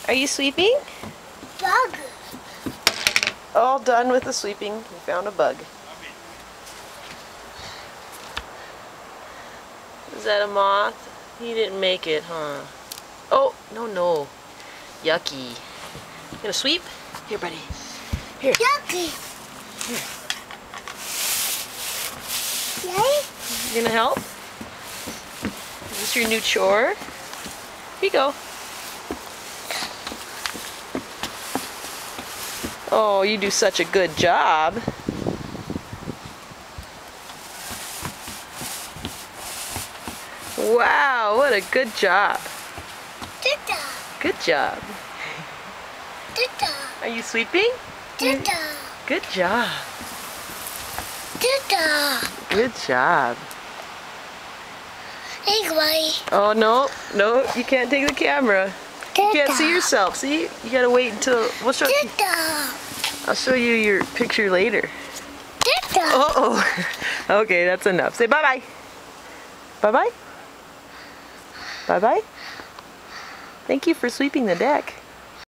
Are you sweeping? Bug. All done with the sweeping. We found a bug. Is that a moth? He didn't make it, huh? Oh, no. Yucky. You gonna sweep? Here, buddy. Here. Yucky. Here. Yay? You gonna help? Is this your new chore? Here you go. Oh, you do such a good job. Wow, what a good job. Dada. Good job. Dada. Are you sweeping? Dada. Good job. Dada. Good job. Hey, buddy. Oh, no, you can't take the camera. You can't see yourself. See? You gotta wait until we'll show you. Dada. I'll show you your picture later. Dada. Uh-oh. Okay, that's enough. Say bye-bye. Bye-bye. Bye-bye. Thank you for sweeping the deck.